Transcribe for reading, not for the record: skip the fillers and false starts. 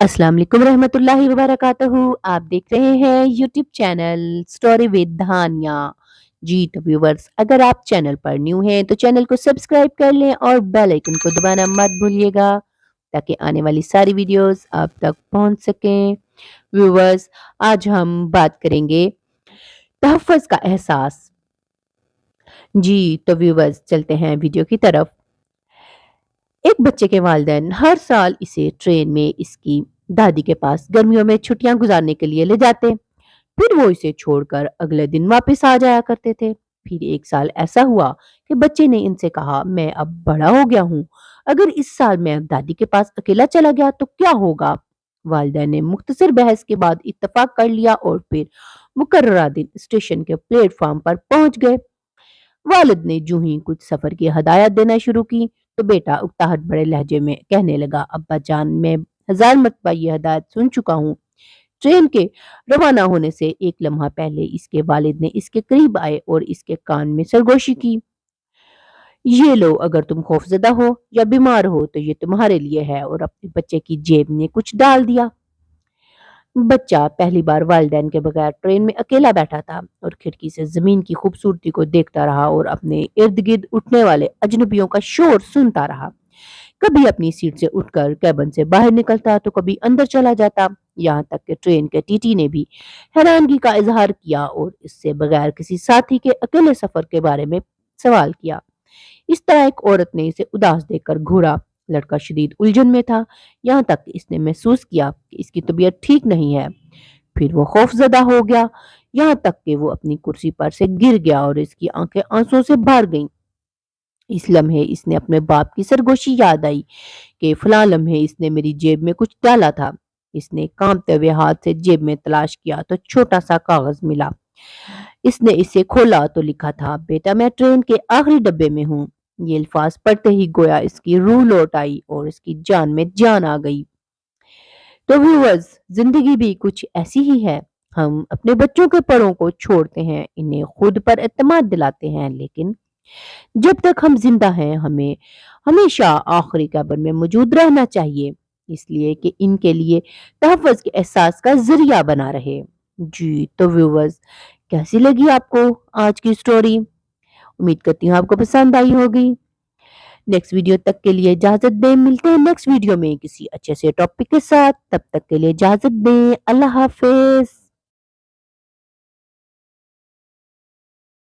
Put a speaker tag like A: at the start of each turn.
A: अस्सलाम वालेकुम रहमत उल्लाहि व बरकातहू। आप देख रहे हैं यूट्यूब चैनल स्टोरी विद धानिया। जी तो व्यूवर्स, अगर आप चैनल पर न्यू हैं तो चैनल को सब्सक्राइब कर लें और बेल आइकन को दबाना मत भूलिएगा ताकि आने वाली सारी वीडियोस आप तक पहुंच सकें। व्यूवर्स, आज हम बात करेंगे तहफ़्फ़ुज़ का एहसास। जी तो व्यूवर्स, चलते हैं वीडियो की तरफ। एक बच्चे के वालिदैन हर साल इसे ट्रेन में इसकी दादी के पास गर्मियों में छुट्टियां गुजारने के लिए ले जाते। फिर वो इसे छोड़कर अगले दिन वापस आ जाया करते थे। फिर एक साल ऐसा हुआ कि बच्चे ने इनसे कहा, मैं अब बड़ा हो गया हूँ, अगर इस साल मैं अब दादी के पास अकेला चला गया तो क्या होगा। वालिदैन ने मुख्तसर बहस के बाद इत्तेफाक कर लिया और फिर मुकर्ररा दिन स्टेशन के प्लेटफॉर्म पर पहुंच गए। वालिद ने यूं ही कुछ सफर की हदायत देना शुरू की तो बेटा उकताहट भरे लहजे में कहने लगा, अब्बा जान, मैं हजार मरतबा ये हदायत सुन चुका हूँ। ट्रेन के रवाना होने से एक लम्हा पहले इसके वालिद ने इसके करीब आए और इसके कान में सरगोशी की। ये लो, अगर तुम खौफजदा हो या बीमार हो तो ये तुम्हारे लिए है, और अपने बच्चे की जेब में कुछ डाल दिया। बच्चा पहली बार वालिदैन के बगैर ट्रेन में अकेला बैठा था और खिड़की से जमीन की खूबसूरती को देखता रहा और अपने इर्द गिर्द उठने वाले अजनबियों का शोर सुनता रहा। कभी अपनी सीट से उठकर कैबिन से बाहर निकलता तो कभी अंदर चला जाता। यहाँ तक कि ट्रेन के टीटी ने भी हैरानगी का इजहार किया और इससे बगैर किसी साथी के अकेले सफर के बारे में सवाल किया। इस तरह एक औरत ने इसे उदास देखकर घूरा। लड़का शदीद उलझन में था, यहाँ तक कि इसने महसूस किया कि इसकी तबीयत ठीक नहीं है। फिर वो खौफजदा हो गया, यहाँ तक कि वो अपनी कुर्सी पर से गिर गया और इसकी आंखें आंसुओं से भर गईं। इस लम्हे इसने अपने बाप की सरगोशी याद आई कि फलां लम्हे इसने मेरी जेब में कुछ डाला था। इसने कांपते हुए हाथ से जेब में तलाश किया तो छोटा सा कागज मिला। इसने इसे खोला तो लिखा था, बेटा मैं ट्रेन के आखिरी डब्बे में हूँ। ये अल्फाज पढ़ते ही गोया इसकी रूह लौट आई और इसकी जान में जान आ गई। तो व्यूअर्स, जिंदगी भी कुछ ऐसी ही है। हम अपने बच्चों के परों को छोड़ते हैं, इन्हें खुद पर एतमाद दिलाते हैं, लेकिन जब तक हम जिंदा हैं हमें हमेशा आखिरी कब्र में मौजूद रहना चाहिए, इसलिए कि इनके लिए तहफ़्फ़ुज़ के एहसास का जरिया बना रहे। जी तो व्यूवर्स, कैसी लगी आपको आज की स्टोरी? उम्मीद करती हूँ आपको पसंद आई होगी। नेक्स्ट वीडियो तक के लिए इजाजत दें, मिलते हैं नेक्स्ट वीडियो में किसी अच्छे से टॉपिक के साथ। तब तक के लिए इजाजत दें, अल्लाह हाफिज।